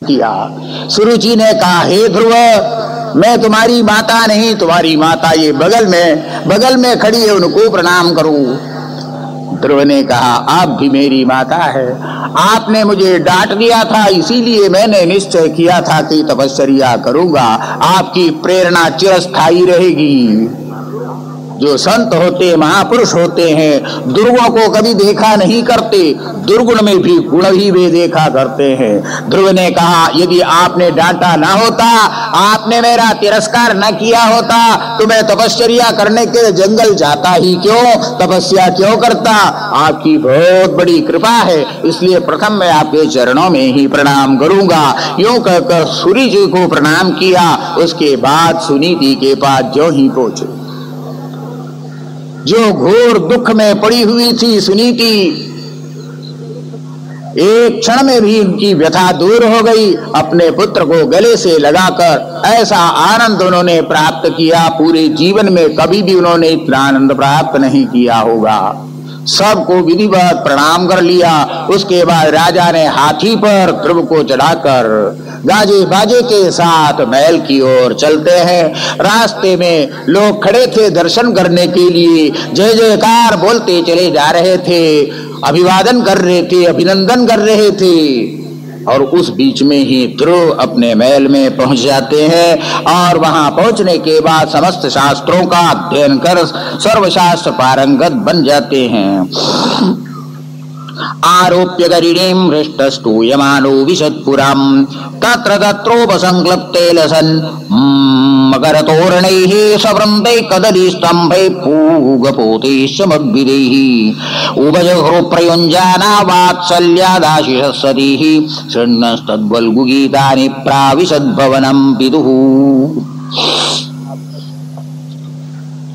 किया। सुरुचि ने कहा, हे ध्रुव, मैं तुम्हारी माता नहीं, तुम्हारी माता ये बगल में खड़ी है, उनको प्रणाम करूं। ध्रुव ने कहा, आप भी मेरी माता है। आपने मुझे डांट दिया था, इसीलिए मैंने निश्चय किया था कि तपश्चर्या करूंगा। आपकी प्रेरणा चिरस्थायी रहेगी। जो संत होते, महापुरुष होते हैं, दुर्गुण को कभी देखा नहीं करते, दुर्गुण में भी गुण ही वे देखा करते हैं। ध्रुव ने कहा, यदि आपने डांटा ना होता, आपने मेरा तिरस्कार न किया होता, तो मैं तपश्चर्या करने के लिए जंगल जाता ही क्यों, तपस्या क्यों करता। आपकी बहुत बड़ी कृपा है, इसलिए प्रथम मैं आपके चरणों में ही प्रणाम करूंगा। यूं कहकर सूर्य जी को प्रणाम किया। उसके बाद सुनीति के पास जो ही पहुंचे। जो घोर दुख में पड़ी हुई थी सुनीति, एक क्षण में भी उनकी व्यथा दूर हो गई। अपने पुत्र को गले से लगाकर ऐसा आनंद उन्होंने प्राप्त किया, पूरे जीवन में कभी भी उन्होंने इतना आनंद प्राप्त नहीं किया होगा। सबको विधिवत प्रणाम कर लिया। उसके बाद राजा ने हाथी पर ध्रुव को चढ़ाकर गाजे बाजे के साथ महल की ओर चलते हैं। रास्ते में लोग खड़े थे दर्शन करने के लिए, जय जयकार बोलते चले जा रहे थे, अभिवादन कर रहे थे, अभिनंदन कर रहे थे। और उस बीच में ही ध्रुव अपने महल में पहुंच जाते हैं और वहां पहुंचने के बाद समस्त शास्त्रों का अध्ययन कर सर्वशास्त्र पारंगत बन जाते हैं। आरोप्य गरीणीं हृष्टस्तूयमानो विशत्पुरां तत्र तत्रोपसंक्लप्ते लसन् मकरतोरणैः सवृन्दैः कदलीस्तम्भैः पूगपोतैश्च मद्भिदैः उभजहृप्रयुञ्जाना वात्सल्यादाशिषः सतीः शृण्वस्तद्वल्गुगीतानि प्राविशद्भवनं विदुः।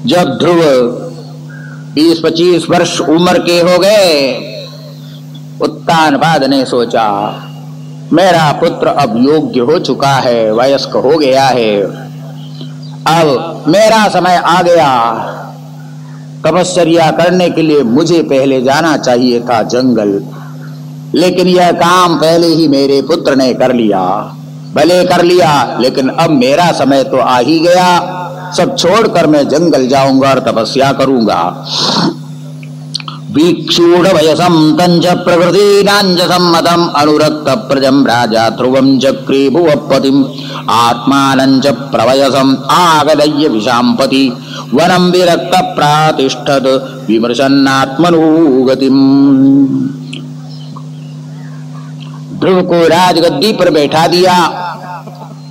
जब ध्रुव 20-25 वर्ष उम्र के हो गए, उत्तानपाद ने सोचा, मेरा पुत्र अब योग्य हो चुका है, वयस्क हो गया है, अब मेरा समय आ गया। तपश्चर्या करने के लिए मुझे पहले जाना चाहिए था जंगल, लेकिन यह काम पहले ही मेरे पुत्र ने कर लिया। भले कर लिया, लेकिन अब मेरा समय तो आ ही गया। सब छोड़कर मैं जंगल जाऊंगा और तपस्या करूंगा। वीक्षूढ़ वयसं तंच प्रकृतीनांच सम्मतम् अनुरक्त प्रजं राजा ध्रुवं चक्रे भुवपतिम् आत्मानंच प्रवयसम् आगदय्य विशाम्पति वनं विरक्त प्रातिष्ठत् विमर्शन्नात्मनुगतिम्। ध्रुव को राजगद्दी पर बैठा दिया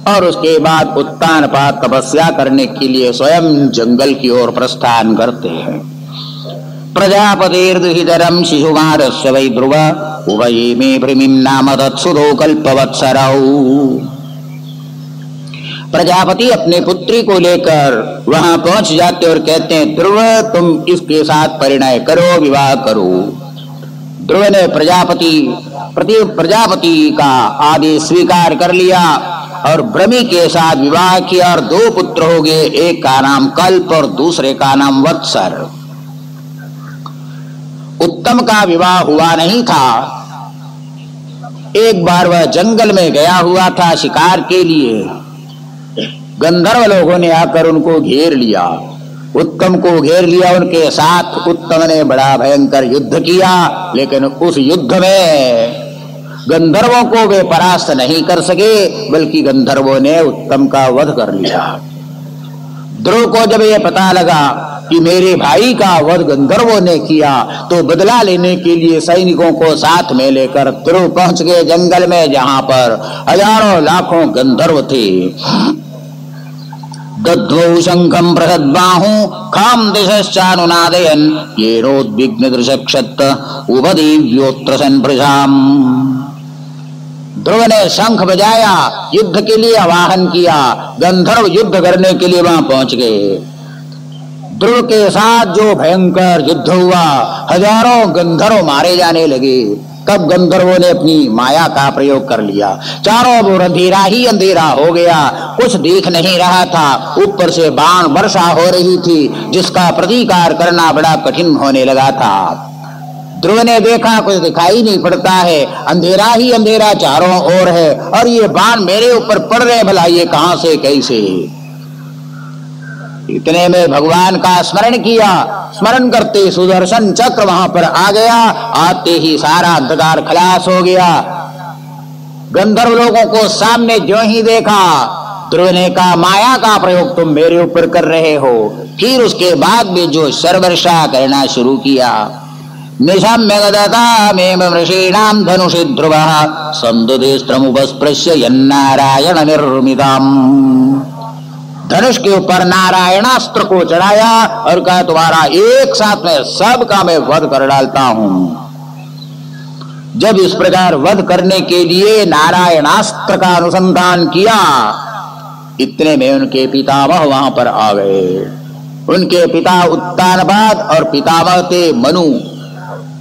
और उसके बाद उत्तानपाद तपस्या करने के लिए स्वयं जंगल की ओर प्रस्थान करते हैं। प्रजापतिर्दुहितरं शिशुमारस्य वै ध्रुव उभये मे भृमिं नाम तत्सुधो कल्पवत्सरौ। प्रजापति अपने पुत्री को लेकर वहां पहुंच जाते और कहते हैं, ध्रुव तुम इसके साथ परिणय करो, विवाह करो। ध्रुव ने प्रजापति का आदेश स्वीकार कर लिया और भ्रमि के साथ विवाह किया और 2 पुत्र हो गए। एक का नाम कल्प और दूसरे का नाम वत्सर। उत्तम का विवाह हुआ नहीं था। एक बार वह जंगल में गया हुआ था शिकार के लिए। गंधर्व लोगों ने आकर उनको घेर लिया, उत्तम को घेर लिया। उनके साथ उत्तम ने बड़ा भयंकर युद्ध किया, लेकिन उस युद्ध में गंधर्वों को वे परास्त नहीं कर सके, बल्कि गंधर्वों ने उत्तम का वध कर लिया। ध्रुव को जब यह पता लगा कि मेरे भाई का वध गंधर्वों ने किया, तो बदला लेने के लिए सैनिकों को साथ में लेकर ध्रुव पहुंच गए जंगल में, जहां पर हजारों लाखों गंधर्व थे। दद्वौ शंखं प्रसद्बाहुं खां दिशश्चानुनादयन् येनोद्विग्न दृशक्षत उपदीव्योऽत्र सन्पृशाम्। ध्रुव ने शंख बजाया, युद्ध के लिए आवाहन किया। गंधर्व युद्ध करने के लिए वहां पहुंच गए। ध्रुव के साथ जो भयंकर युद्ध हुआ, हजारों गंधर्व मारे जाने लगे। तब गंधर्वों ने अपनी माया का प्रयोग कर लिया। चारों ओर अंधेरा ही अंधेरा हो गया, कुछ देख नहीं रहा था। ऊपर से बाण वर्षा हो रही थी, जिसका प्रतिकार करना बड़ा कठिन होने लगा था। ध्रुव ने देखा कुछ दिखाई नहीं पड़ता है, अंधेरा ही अंधेरा चारों ओर है, और ये बाण मेरे ऊपर पड़ रहे, भला ये कहां से कैसे। इतने में भगवान का स्मरण किया, स्मरण करते सुदर्शन चक्र वहां पर आ गया। आते ही सारा अंधकार खलास हो गया। गंधर्व लोगों को सामने जो ही देखा, ध्रुव ने कहा माया का प्रयोग तुम मेरे ऊपर कर रहे हो। फिर उसके बाद में जो शरवर्षा करना शुरू किया। निशम्य गदतामेव ऋषीणां धनुषि ध्रुवः संदुतिस्त्रमुपस्पृश्य यन्नारायण निर्मितम्। धनुष के ऊपर नारायणास्त्र को चढ़ाया और कहा तुम्हारा एक साथ में सबका मैं वध कर डालता हूं। जब इस प्रकार वध करने के लिए नारायणास्त्र का अनुसंधान किया, इतने में उनके पितामह वहां पर आ गए। उनके पिता उत्तानपाद और पितामह थे मनु।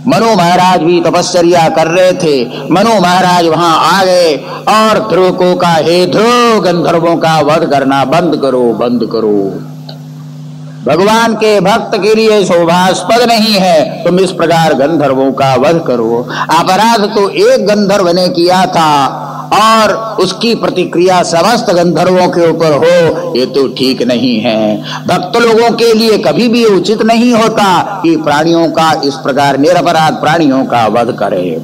मनु महाराज भी तपस्या कर रहे थे। मनु महाराज वहां आ गए और ध्रुव को कहा हे ध्रुव, गंधर्वों का वध करना बंद करो, बंद करो। भगवान के भक्त के लिए शोभास्पद नहीं है तुम इस प्रकार गंधर्वों का वध करो। अपराध तो एक गंधर्व ने किया था और उसकी प्रतिक्रिया समस्त गंधर्वों के ऊपर हो, ये तो ठीक नहीं है। भक्त लोगों के लिए कभी भी उचित नहीं होता कि प्राणियों का इस प्रकार निरपराध प्राणियों का वध करे।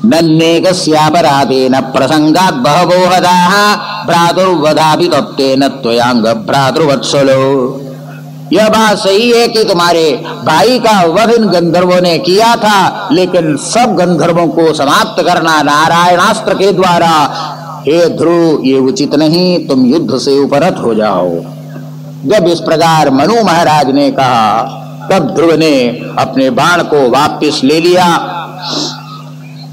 नन्नेकस्यापराधेन प्रसंगात् बहवो हताः भ्रातुर्वधापि तप्तेन त्वयाङ्ग भ्रातृवत्सलो। यह बात सही है कि तुम्हारे भाई का वध इन गंधर्वों ने किया था, लेकिन सब गंधर्वों को समाप्त करना नारायणास्त्र के द्वारा, हे ध्रुव ये उचित नहीं, तुम युद्ध से उपरत हो जाओ। जब इस प्रकार मनु महाराज ने कहा, तब ध्रुव ने अपने बाण को वापस ले लिया।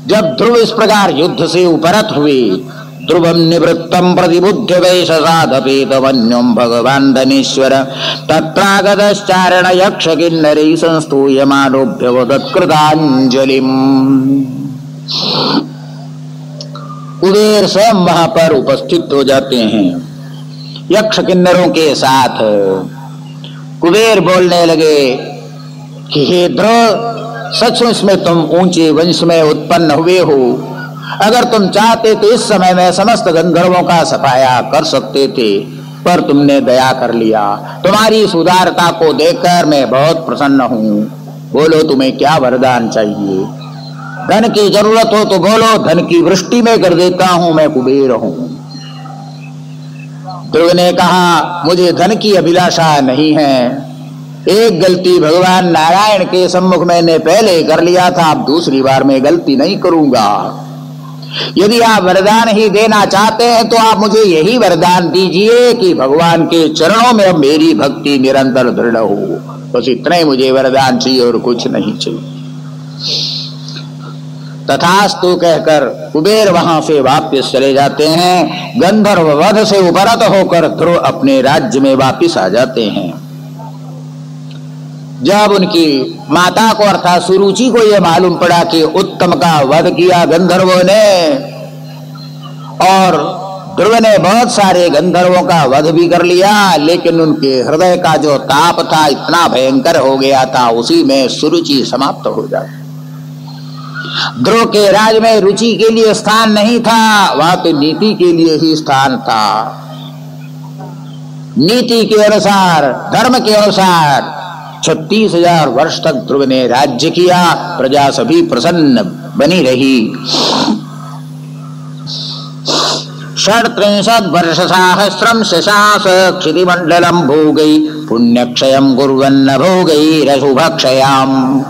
जब ध्रुव इस प्रकार युद्ध से उपरत हुए, ध्रुवं निवृत्तं प्रतिबुद्ध्य वैशसादपेतवन्यं भगवान् धनेश्वर तत्रागतश्चारण यक्ष किन्नरैः संस्तूयमानोऽभ्यवदत्कृताञ्जलिम्। कुबेर स्वयं वहां पर उपस्थित हो जाते हैं यक्ष किन्नरों के साथ। कुबेर बोलने लगे कि हे ध्रुव, सचमुच में तुम ऊंचे वंश में उत्पन्न हुए हो। अगर तुम चाहते तो इस समय में समस्त गंधर्वों का सफाया कर सकते थे, पर तुमने दया कर लिया। तुम्हारी इस उदारता को देखकर मैं बहुत प्रसन्न हूँ। बोलो तुम्हें क्या वरदान चाहिए? धन की जरूरत हो तो बोलो, धन की वृष्टि में कर देता हूँ, मैं कुबेर हूँ। ध्रुव ने कहा मुझे धन की अभिलाषा नहीं है। एक गलती भगवान नारायण के सम्मुख मैंने पहले कर लिया था, अब दूसरी बार मैं गलती नहीं करूंगा। यदि आप वरदान ही देना चाहते हैं तो आप मुझे यही वरदान दीजिए कि भगवान के चरणों में अब मेरी भक्ति निरंतर दृढ़ हो। बस इतना ही मुझे वरदान चाहिए और कुछ नहीं चाहिए। तथास्तु कहकर कुबेर वहां से वापस चले जाते हैं। गंधर्व वध से उपरत होकर ध्रुव अपने राज्य में वापस आ जाते हैं। जब उनकी माता को अर्थात सुरुचि को यह मालूम पड़ा कि उत्तम का वध किया गंधर्वों ने, और ध्रुव ने बहुत सारे गंधर्वों का वध भी कर लिया, लेकिन उनके हृदय का जो ताप था इतना भयंकर हो गया था, उसी में सुरुचि समाप्त हो जाती। ध्रुव के राज में रुचि के लिए स्थान नहीं था, वहां तो नीति के लिए ही स्थान था। नीति के अनुसार, धर्म के अनुसार 36,000 वर्ष तक ध्रुव ने राज्य किया। प्रजा सभी प्रसन्न बनी रही। 37 वर्ष सहस्रम शशास क्षितिमंडलम भोगै पुण्यक्षयम कुर्वन्न भोगै रशुभक्षयाम।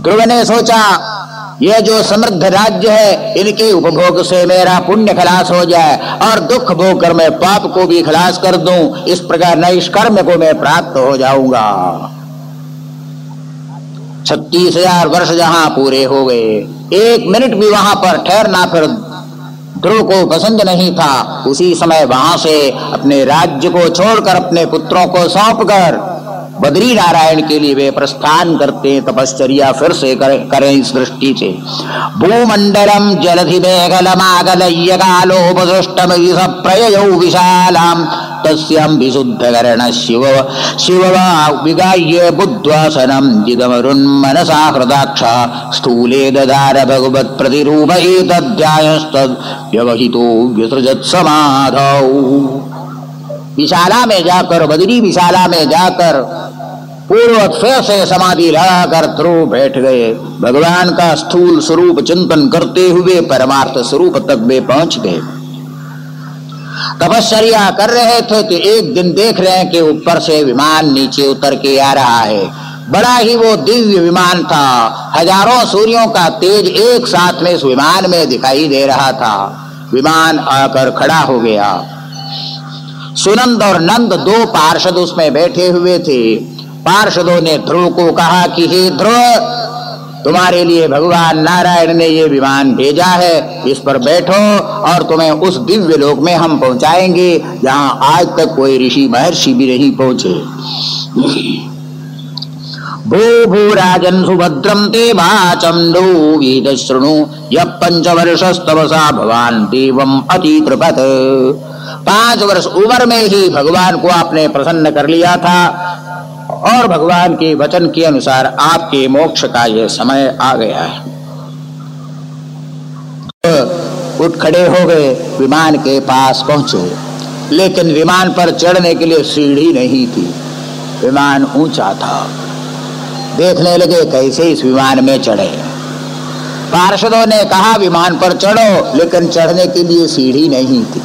ध्रुव ने सोचा यह जो समृद्ध राज्य है, इनके उपभोग से मेरा पुण्य खलास हो जाए और दुख भोग कर मैं पाप को भी खलास कर दूं। इस प्रकार नैष्कर्म्य को मैं प्राप्त हो जाऊंगा। 36,000 वर्ष जहां पूरे हो गए, एक मिनट भी वहां पर ठहरना फिर ध्रुव को पसंद नहीं था। उसी समय वहां से अपने राज्य को छोड़कर अपने पुत्रों को सौंपकर बद्री नारायण के लिए वे प्रस्थान करते हैं, तपश्चर्या फिर से करें इस दृष्टि से। भूमंडलम जलधि मेघलमागलय्य कालोपसृष्टमयि सप्रययौ विशालाम तस्यां विशुद्धकर्ण शिव विगाह्य बुद्ध्वासनं जिदमरुन्मनसा हृदाक्ष स्थूले ददार भगवत् प्रतिरूप एतद्ध्यायस्तद् व्यवहितो व्यसृजत् समाधौ। विशाला में जाकर, बद्री विशाला में जाकर पूर्ववत फिर से समाधि लगाकर ध्रुव बैठ गए। भगवान का स्थूल स्वरूप चिंतन करते हुए परमार्थ स्वरूप तक वे पहुंच गए। तपश्चर्या कर रहे थे तो एक दिन देख रहे हैं कि ऊपर से विमान नीचे उतर के आ रहा है। बड़ा ही वो दिव्य विमान था, हजारों सूर्यों का तेज एक साथ में इस विमान में दिखाई दे रहा था। विमान आकर खड़ा हो गया। सुनंद और नंद दो पार्षद उसमें बैठे हुए थे। पार्षदों ने ध्रुव को कहा कि हे ध्रुव, तुम्हारे लिए भगवान नारायण ने ये विमान भेजा है, इस पर बैठो और तुम्हें उस दिव्य लोक में हम पहुंचाएंगे जहां आज तक कोई ऋषि महर्षि भी नहीं पहुंचे। भू भू राजन सुभद्रम ते वाचंदो वेद शृणु यः पंचवर्षस्तवसा भगवान देवम अति कृपत। 5 वर्ष उम्र में ही भगवान को आपने प्रसन्न कर लिया था और भगवान के वचन के अनुसार आपके मोक्ष का यह समय आ गया है। उठ खड़े हो गए, विमान के पास पहुंचे, लेकिन विमान पर चढ़ने के लिए सीढ़ी नहीं थी। विमान ऊंचा था। देखने लगे कैसे इस विमान में चढ़े। पार्षदों ने कहा विमान पर चढ़ो, लेकिन चढ़ने के लिए सीढ़ी नहीं थी।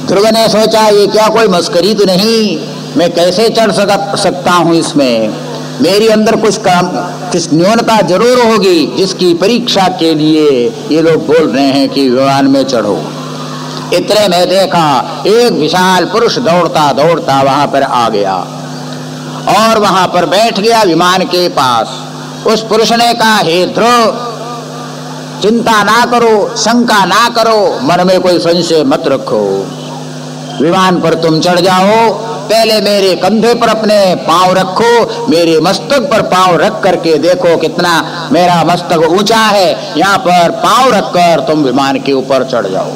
ध्रुव ने सोचा ये क्या कोई मस्करी तो नहीं, मैं कैसे चढ़ सकता हूं इसमें। मेरी अंदर कुछ न्यूनता जरूर होगी जिसकी परीक्षा के लिए ये लोग बोल रहे हैं कि विमान में चढ़ो। इतने में देखा एक विशाल पुरुष दौड़ता दौड़ता वहां पर आ गया और वहां पर बैठ गया विमान के पास। उस पुरुष ने कहा हे ध्रुव, चिंता ना करो, शंका ना करो, मन में कोई संशय मत रखो। विमान पर तुम चढ़ जाओ, पहले मेरे कंधे पर अपने पांव रखो, मेरे मस्तक पर पांव रख करके देखो कितना मेरा मस्तक ऊंचा है। यहाँ पर पांव रखकर तुम विमान के ऊपर चढ़ जाओ।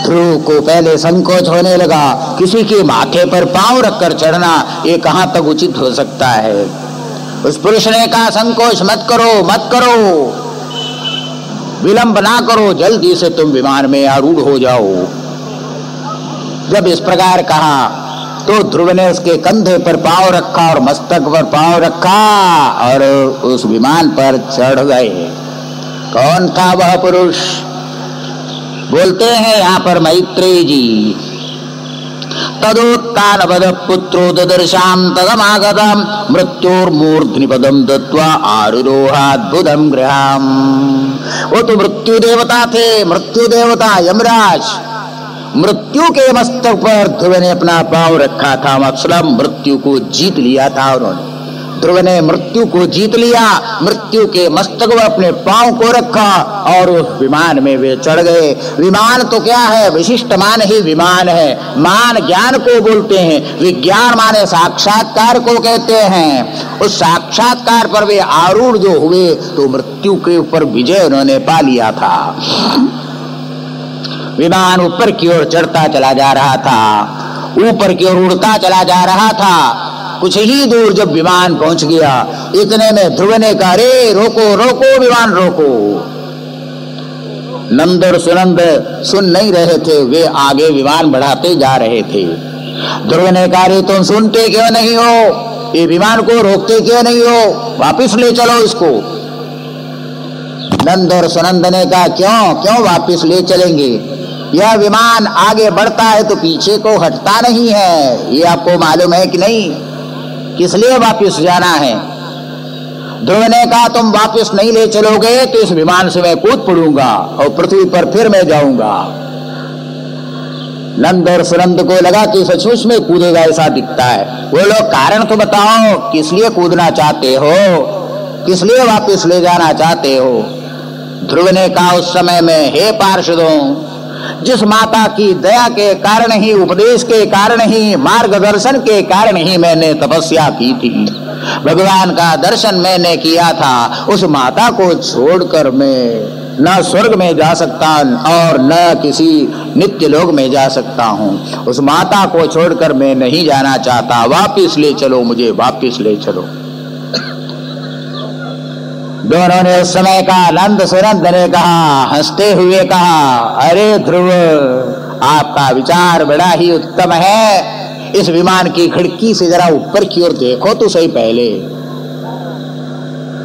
ध्रुव को पहले संकोच होने लगा, किसी के माथे पर पांव रखकर चढ़ना ये कहां तक उचित हो सकता है। उस पुरुष ने कहा संकोच मत करो, मत करो, विलंब ना करो, जल्दी से तुम विमान में आरूढ़ हो जाओ। जब इस प्रकार कहा तो ध्रुव ने उसके कंधे पर पांव रखा और मस्तक पर पांव रखा और उस विमान पर चढ़ गए। कौन था वह पुरुष? बोलते हैं यहाँ पर मैत्रेय जी, तदोत्तानपद पुत्रो ददर्शाम तदमागतम मृत्योर्मूर्ध्नि पदम दत्वा आरुरोहाद्भुतम गृहम्। वो तो मृत्यु देवता थे, मृत्यु देवता यमराज। मृत्यु के मस्तक पर ध्रुव ने अपना पांव रखा था, मतलब मृत्यु को जीत लिया था उन्होंने। ध्रुव ने मृत्यु को जीत लिया, मृत्यु के मस्तक पर अपने पांव को रखा और उस विमान में वे चढ़ गए। विमान तो क्या है, विशिष्ट मान ही विमान है। मान ज्ञान को बोलते हैं, विज्ञान माने साक्षात्कार को कहते हैं। उस साक्षात्कार पर वे आरूढ़ जो हुए तो मृत्यु के ऊपर विजय उन्होंने पा लिया था। विमान ऊपर की ओर चढ़ता चला जा रहा था, ऊपर की ओर उड़ता चला जा रहा था। कुछ ही दूर जब विमान पहुंच गया, इतने में ध्रुव ने कहा अरे रोको रोको, विमान रोको। नंद और सुनंद सुन नहीं रहे थे, वे आगे विमान बढ़ाते जा रहे थे। ध्रुव ने कहा अरे तुम सुनते क्यों नहीं हो, ये विमान को रोकते क्यों नहीं हो, वापिस ले चलो इसको। नंद और सुनंद ने कहा क्यों क्यों वापिस ले चलेंगे, यह विमान आगे बढ़ता है तो पीछे को हटता नहीं है, ये आपको मालूम है कि नहीं, किस लिए वापिस जाना है। ध्रुव ने कहा तुम वापिस नहीं ले चलोगे तो इस विमान से मैं कूद पड़ूंगा और पृथ्वी पर फिर मैं जाऊंगा। नंद और सुनंद को लगा कि सचमुच में कूदेगा ऐसा दिखता है। वो लोग कारण तो बताओ, किस लिए कूदना चाहते हो, किस लिए वापिस ले जाना चाहते हो। ध्रुव ने कहा उस समय में हे पार्षदों, जिस माता की दया के कारण ही, उपदेश के कारण ही, मार्गदर्शन के कारण ही मैंने तपस्या की थी, भगवान का दर्शन मैंने किया था, उस माता को छोड़कर मैं न स्वर्ग में जा सकता और न किसी नित्य लोक में जा सकता हूँ। उस माता को छोड़कर मैं नहीं जाना चाहता, वापिस ले चलो मुझे, वापिस ले चलो। दोनों ने उस समय का नंद सुनंद ने कहा, हंसते हुए कहा, अरे ध्रुव, आपका विचार बड़ा ही उत्तम है। इस विमान की खिड़की से जरा ऊपर की ओर देखो तो सही। पहले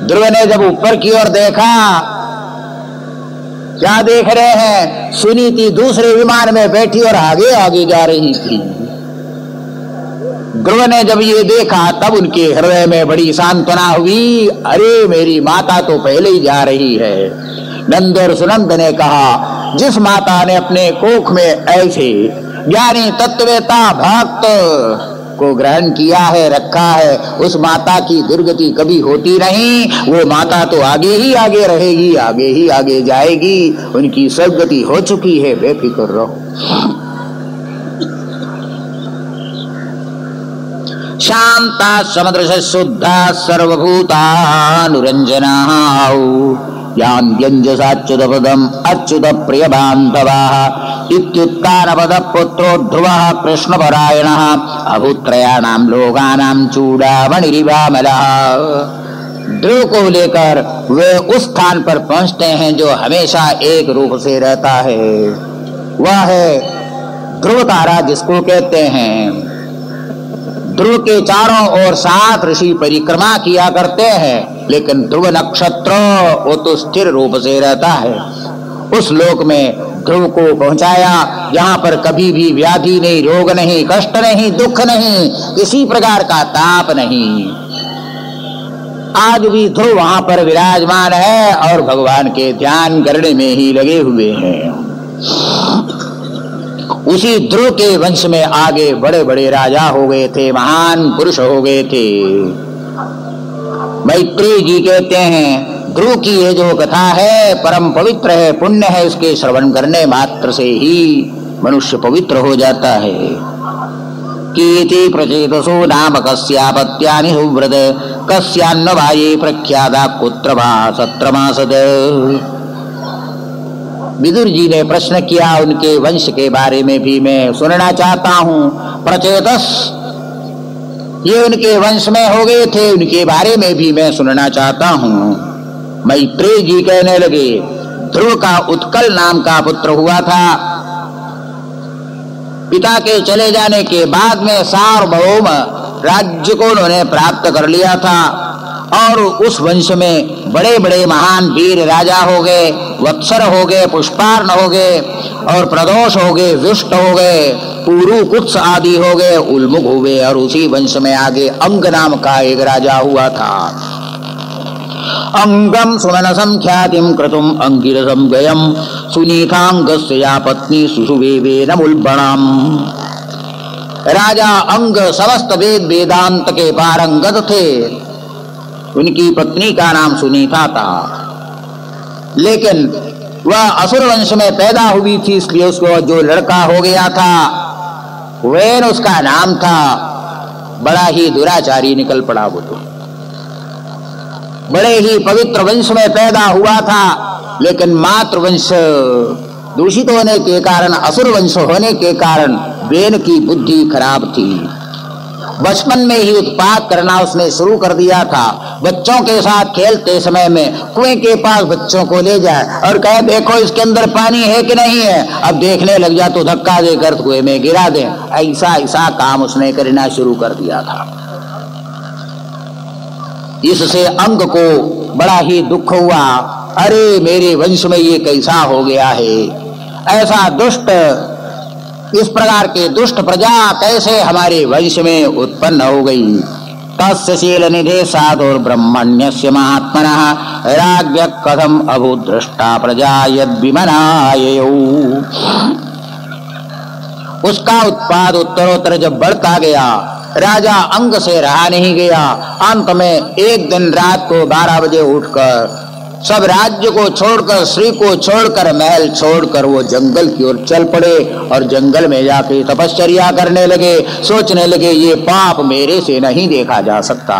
ध्रुव ने जब ऊपर की ओर देखा, क्या देख रहे हैं? सुनीति दूसरे विमान में बैठी और आगे आगे जा रही थी। ध्रुव ने जब ये देखा तब उनके हृदय में बड़ी सांत्वना हुई, अरे मेरी माता तो पहले ही जा रही है। नंद और सुनंद ने कहा, जिस माता ने अपने कोख में ऐसे ज्ञानी तत्ववेता भक्त को ग्रहण किया है, रखा है, उस माता की दुर्गति कभी होती नहीं। वो माता तो आगे ही आगे रहेगी, आगे ही आगे जाएगी, उनकी सदगति हो चुकी है, बेफिक्र रहो। शांता समुद्र शुद्धा सर्वभूतानुरंजना व्यंजसाच्युत पदम अच्युत प्रिय बांधवाः इत्युत्तान पद पुत्रो ध्रुवः कृष्णपरायणः अभूत्रयाणां लोकानां चूड़ामणिरिवामलः। ध्रुव को लेकर वे उस स्थान पर पहुंचते हैं जो हमेशा एक रूप से रहता है। वह है ध्रुव तारा, जिसको कहते हैं। ध्रुव के चारों ओर 7 ऋषि परिक्रमा किया करते हैं, लेकिन ध्रुव नक्षत्र वो तो स्थिर रूप से रहता है। उस लोक में ध्रुव को पहुंचाया जहां पर कभी भी व्याधि नहीं, रोग नहीं, कष्ट नहीं, दुख नहीं, किसी प्रकार का ताप नहीं। आज भी ध्रुव वहां पर विराजमान है और भगवान के ध्यान करने में ही लगे हुए हैं। उसी ध्रुव के वंश में आगे बड़े बड़े राजा हो गए थे, महान पुरुष हो गए थे। मैत्रेय जी कहते हैं, ध्रुव की ये जो कथा है परम पवित्र है, पुण्य है। इसके श्रवण करने मात्र से ही मनुष्य पवित्र हो जाता है। कीति प्रचेतसो नाम कस्यापत्यानि सुव्रत कस्यान्न वाये प्रख्याता कुत्र वा सत्रमासद। विदुर जी ने प्रश्न किया, उनके वंश के बारे में भी मैं सुनना चाहता हूँ। प्रचेतस ये उनके वंश में हो गए थे, उनके बारे में भी मैं सुनना चाहता हूँ। मैत्रेय जी कहने लगे, ध्रुव का उत्कल नाम का पुत्र हुआ था। पिता के चले जाने के बाद में सार्वभौम राज्य को उन्होंने प्राप्त कर लिया था और उस वंश में बड़े बड़े महान वीर राजा हो गए, वत्सर हो गए, पुष्पार्ण हो गए और प्रदोष हो गए, दुष्ट हो गए, पुरु कुत्स आदि हो गए, उल्मुख हुए। और उसी वंश में आगे अंग नाम का एक राजा हुआ था। अंगम सुमनसं ख्यातिं क्रतुम अंगिरसं गयं सुनीतांगस्य या पत्नी सुषुवेवेन मुल्बणम्। राजा अंग समस्त वेद वेदांत के पारंगत थे। उनकी पत्नी का नाम सुनीता था, लेकिन वह असुर वंश में पैदा हुई थी, इसलिए उसको जो लड़का हो गया था वेन उसका नाम था। बड़ा ही दुराचारी निकल पड़ा वो तो। बड़े ही पवित्र वंश में पैदा हुआ था, लेकिन मातृवंश दूषित होने के कारण, असुर वंश होने के कारण वेन की बुद्धि खराब थी। बचपन में ही उत्पात करना उसने शुरू कर दिया था। बच्चों के साथ खेलते समय में कुएं के पास बच्चों को ले जाए और कहे, देखो इसके अंदर पानी है कि नहीं है। अब देखने लग जा तो धक्का देकर कुएं में गिरा दे। ऐसा ऐसा काम उसने करना शुरू कर दिया था। इससे अंग को बड़ा ही दुख हुआ। अरे मेरे वंश में ये कैसा हो गया है, ऐसा दुष्ट, इस प्रकार के दुष्ट प्रजा कैसे हमारे वंश में उत्पन्न हो गई। तस्य शील निधे साधुर ब्रह्मण्यस्य महात्मनः राज्ञ कथम अभूदृष्टा प्रजा यद विमनाययौ। उसका उत्पाद उत्तरोत्तर जब बढ़ता गया, राजा अंग से रहा नहीं गया। अंत में एक दिन रात को 12 बजे उठकर सब राज्य को छोड़कर, श्री को छोड़कर, महल छोड़कर वो जंगल की ओर चल पड़े और जंगल में जाके तपश्चर्या करने लगे। सोचने लगे ये पाप मेरे से नहीं देखा जा सकता।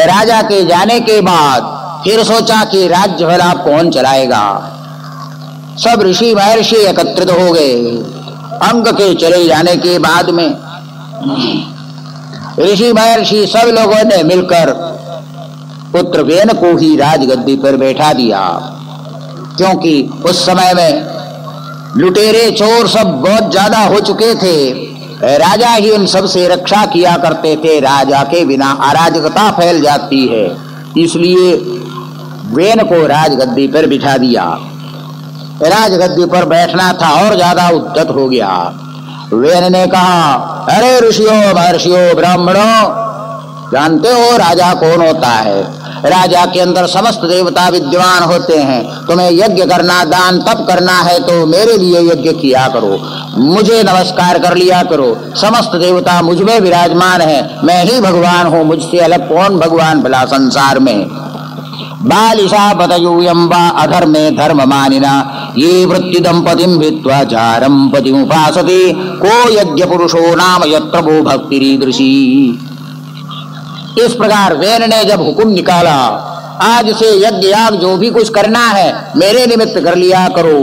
राजा के जाने के बाद फिर सोचा कि राज्य भला कौन चलाएगा। सब ऋषि महर्षि एकत्रित हो गए। अंग के चले जाने के बाद में ऋषि महर्षि सब लोगों ने मिलकर पुत्र वेन को ही राजगद्दी पर बैठा दिया, क्योंकि उस समय में लुटेरे चोर सब बहुत ज्यादा हो चुके थे। राजा ही उन सब से रक्षा किया करते थे। राजा के बिना अराजकता फैल जाती है, इसलिए वेन को राजगद्दी पर बिठा दिया। राजगद्दी पर बैठना था और ज्यादा उद्यत हो गया। वेन ने कहा, अरे ऋषियों महर्षियों ब्राह्मणों, जानते हो राजा कौन होता है? राजा के अंदर समस्त देवता विद्यमान होते हैं। तुम्हें यज्ञ करना, दान तप करना है तो मेरे लिए यज्ञ किया करो, मुझे नमस्कार कर लिया करो। समस्त देवता मुझ में विराजमान है, मैं ही भगवान हूँ, मुझसे अलग कौन भगवान भला संसार में। बालिशा पतयूयम्बा अधर्मे धर्म मानिना ये वृत्ति दंपतिम भित्वा चारम पतिमुपासते को यज्ञ पुरुषो नाम यत्र वो भक्तिरीदृशी। इस प्रकार वेन ने जब हुक्म निकाला, आज से यज्ञ याग जो भी कुछ करना है मेरे निमित्त कर लिया करो,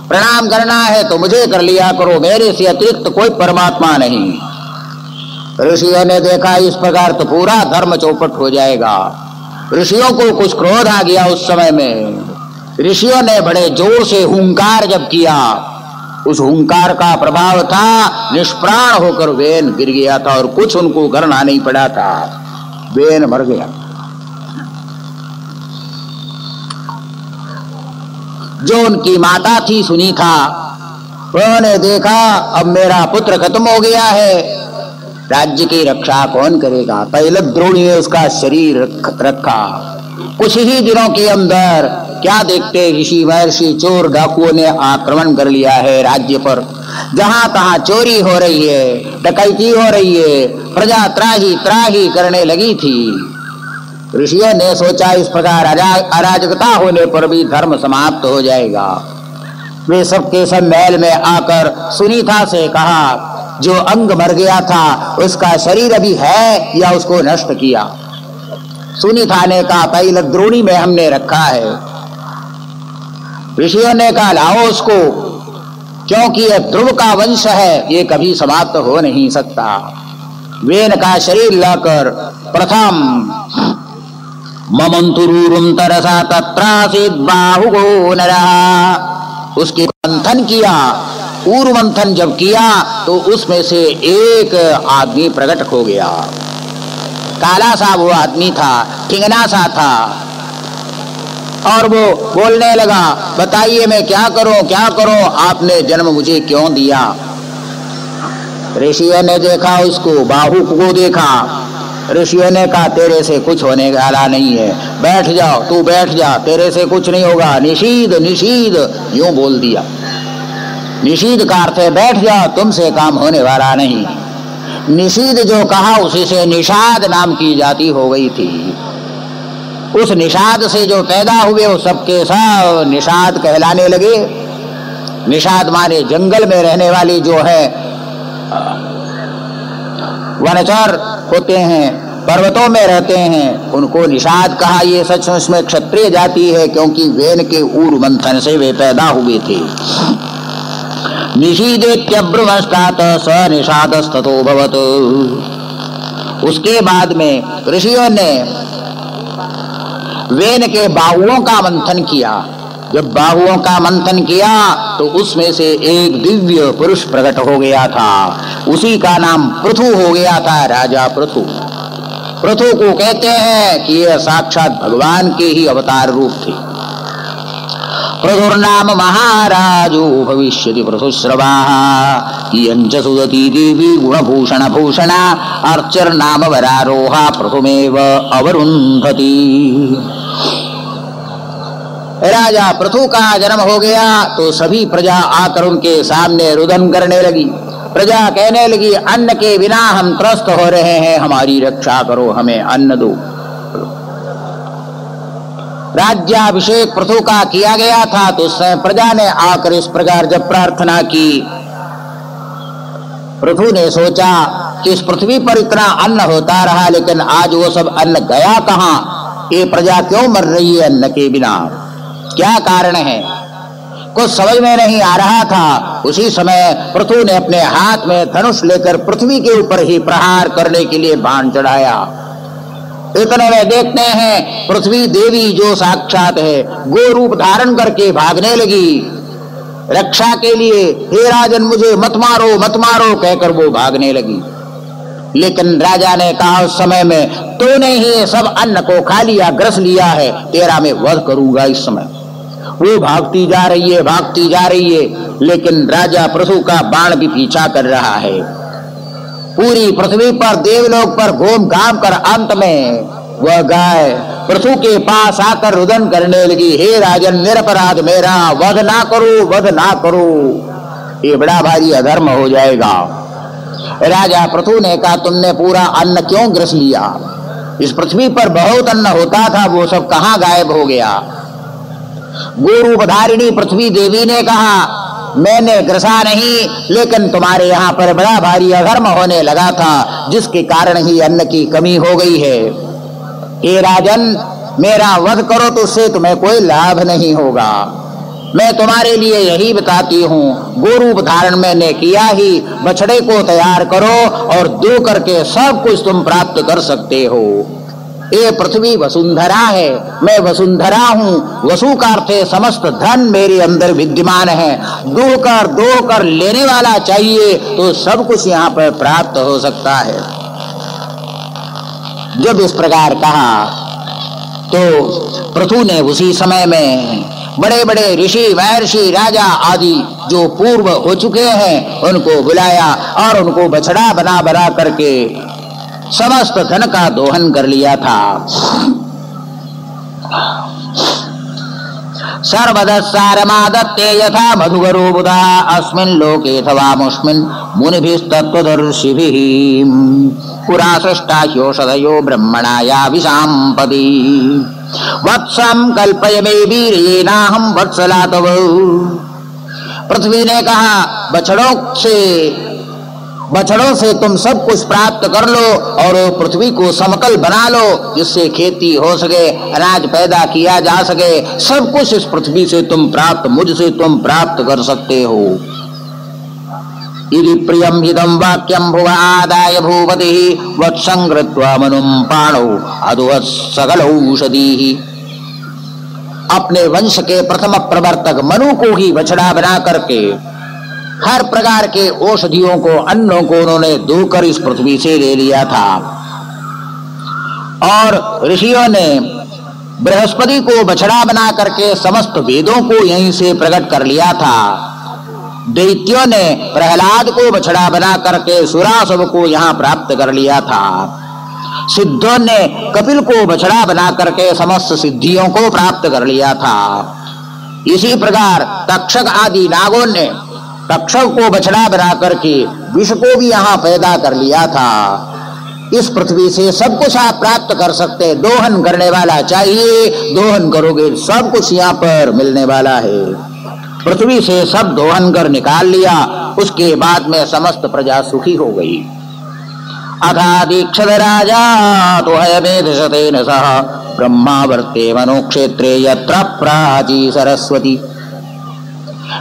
प्रणाम करना है तो मुझे कर लिया करो, मेरे से अतिरिक्त कोई परमात्मा नहीं। ऋषियों ने देखा इस प्रकार तो पूरा धर्म चौपट हो जाएगा। ऋषियों को कुछ क्रोध आ गया। उस समय में ऋषियों ने बड़े जोर से हुंकार जब किया, उस हुंकार का प्रभाव था निष्प्राण होकर वेन गिर गया था और कुछ उनको करना नहीं पड़ा था। वेन मर गया। जो उनकी माता थी सुनीता, उन्होंने देखा अब मेरा पुत्र खत्म हो गया है, राज्य की रक्षा कौन करेगा? तैलद्रोणी ने उसका शरीर रखा। कुछ ही दिनों के अंदर क्या देखते ऋषि महर्षि चोर डाकुओं ने आक्रमण कर लिया है राज्य पर। जहां तहां चोरी हो रही है, डकैती हो रही है, प्रजा त्राही त्राही करने लगी थी। ऋषियों ने सोचा इस प्रकार अराजकता होने पर भी धर्म समाप्त हो जाएगा। वे सबके सब महल में आकर सुनीता से कहा, जो अंग मर गया था उसका शरीर अभी है या उसको नष्ट किया? सुनीता ने कहा, तैलद्रोणी में हमने रखा है। ऋषियों ने कहा, लाओ उसको, क्योंकि यह ध्रुव का वंश है, ये कभी समाप्त हो नहीं सकता। वेन का शरीर लाकर प्रथम ममंतुरूरुम तरसा तत्रासीद बाहुगो नरः, उसके मंथन किया। ऊर मंथन जब किया तो उसमें से एक आदमी प्रकट हो गया। काला सा वो आदमी था, ठिंगना सा था, और वो बोलने लगा, बताइए मैं क्या करूं क्या करूं, आपने जन्म मुझे क्यों दिया? ऋषियों ने देखा उसको, बाहु को देखा। ऋषियों ने कहा, तेरे से कुछ होने वाला नहीं है, बैठ जाओ, तू बैठ जा, तेरे से कुछ नहीं होगा। निषीद निषीद यूं बोल दिया। निषीद का अर्थ है बैठ जाओ, तुमसे काम होने वाला नहीं। निषीद जो कहा उसी से निषाद नाम की जाति हो गई थी। उस निषाद से जो पैदा हुए वो सबके सब निषाद कहलाने लगे। निषाद माने जंगल में रहने वाली जो है वनचर होते हैं, पर्वतों में रहते हैं, उनको निषाद कहा। ये सचमुच में क्षत्रिय जाति है, क्योंकि वेन के ऊर मंथन से वे पैदा हुए थे। निषीदेत्यब्रुवस्तात स निषादस्ततो भवत। उसके बाद में ऋषियों ने वेन के बाहुओं का मंथन किया। जब बाहुओं का मंथन किया तो उसमें से एक दिव्य पुरुष प्रकट हो गया था। उसी का नाम पृथु हो गया था, राजा पृथु। पृथु को कहते हैं कि यह साक्षात भगवान के ही अवतार रूप थे। पृथुर्नाम महाराजो भविष्यति पृथुश्रवाः इयञ्च सुदती देवी गुणभूषण भूषणा अर्चर्नाम वरारोहा पृथुमेव अवरुन्धति। राजा पृथु का जन्म हो गया तो सभी प्रजा आकर उनके सामने रुदन करने लगी। प्रजा कहने लगी, अन्न के बिना हम त्रस्त हो रहे हैं, हमारी रक्षा करो, हमें अन्न दो। राज्याभिषेक पृथु का किया गया था तो उससे प्रजा ने आकर इस प्रकार जब प्रार्थना की, पृथु ने सोचा कि इस पृथ्वी पर इतना अन्न होता रहा लेकिन आज वो सब अन्न गया कहां? ये प्रजा क्यों मर रही है अन्न के बिना? क्या कारण है? कुछ समझ में नहीं आ रहा था। उसी समय पृथु ने अपने हाथ में धनुष लेकर पृथ्वी के ऊपर ही प्रहार करने के लिए बाण चढ़ाया। इतने में देखते हैं पृथ्वी देवी जो साक्षात है गो रूप धारण करके भागने लगी रक्षा के लिए। हे राजन मुझे मत मारो कहकर वो भागने लगी। लेकिन राजा ने कहा उस समय में तूने ही सब अन्न को खा लिया, ग्रस लिया है, तेरा मैं वध करूंगा इस समय। वो भागती जा रही है लेकिन राजा पृथु का बाण भी पीछा कर रहा है। पूरी पृथ्वी पर देवलोक पर घूम घाम कर अंत में वह गाय पृथु के पास आकर रुदन करने लगी, हे राजन निरपराध मेरा वध ना करो, ये बड़ा भारी अधर्म हो जाएगा। राजा पृथु ने कहा तुमने पूरा अन्न क्यों ग्रस लिया? इस पृथ्वी पर बहुत अन्न होता था, वो सब कहां गायब हो गया? गोरूपधारिणी पृथ्वी देवी ने कहा मैंने ग्रसा नहीं, लेकिन तुम्हारे यहाँ पर बड़ा भारी अधर्म होने लगा था जिसके कारण ही अन्न की कमी हो गई है। हे राजन मेरा वध करो तो उससे तुम्हें कोई लाभ नहीं होगा। मैं तुम्हारे लिए यही बताती हूँ, गोरूप धारण मैंने किया ही, बछड़े को तैयार करो और दो करके सब कुछ तुम प्राप्त कर सकते हो। ये पृथ्वी वसुंधरा है, मैं वसुंधरा हूँ। वसु का अर्थ है समस्त धन मेरे अंदर विद्यमान है। दो कर लेने वाला चाहिए तो सब कुछ यहाँ पर प्राप्त हो सकता है। जब इस प्रकार कहा तो पृथु ने उसी समय में बड़े बड़े ऋषि महर्षि राजा आदि जो पूर्व हो चुके हैं उनको बुलाया और उनको बछड़ा बना करके समस्त धन का दोहन कर लिया था। सर्वदस्सारमादत्ते यथा मधुगरो बुधा अस्मिन् लोके अथवामुष्मिन् मुनिभिस्तत्त्वदर्शिभिः पुरा सृष्टा ह्योषधयो ब्रह्मणाया विशाम्पति वत्सं कल्पय मे वीर्येनाहं वत्सला तव। पृथ्वी ने कहा बछड़ों से तुम सब कुछ प्राप्त कर लो और पृथ्वी को समतल बना लो जिससे खेती हो सके, अनाज पैदा किया जा सके। सब कुछ इस पृथ्वी से तुम प्राप्त, मुझसे तुम प्राप्त कर सकते हो। यदि प्रियम हिदं वाक्यम भुव आदाय भूपति वत्संगृत्वा मनुं पाणौ अदुह सकलौषधि। अपने वंश के प्रथम प्रवर्तक मनु को ही बछड़ा बना करके हर प्रकार के औषधियों को, अन्नों को उन्होंने धोकर इस पृथ्वी से ले लिया था। और ऋषियों ने बृहस्पति को बछड़ा बना करके समस्त वेदों को यहीं से प्रकट कर लिया था। दैत्यों ने प्रहलाद को बछड़ा बना करके सुरासुर को यहाँ प्राप्त कर लिया था। सिद्धों ने कपिल को बछड़ा बना करके समस्त सिद्धियों को प्राप्त कर लिया था। इसी प्रकार तक्षक आदि नागों ने तक्षक को बछड़ा बना करके विष को भी यहाँ पैदा कर लिया था। इस पृथ्वी से सब कुछ आप प्राप्त कर सकते, दोहन करने वाला चाहिए, दोहन करोगे सब कुछ यहाँ पर मिलने वाला है। पृथ्वी से सब दोहन कर निकाल लिया, उसके बाद में समस्त प्रजा सुखी हो गई। अथा दीक्षित राजा तो हयमेधशतेन सह ब्रह्मावर्ते मनुक्षेत्रे यत्र प्राची सरस्वती।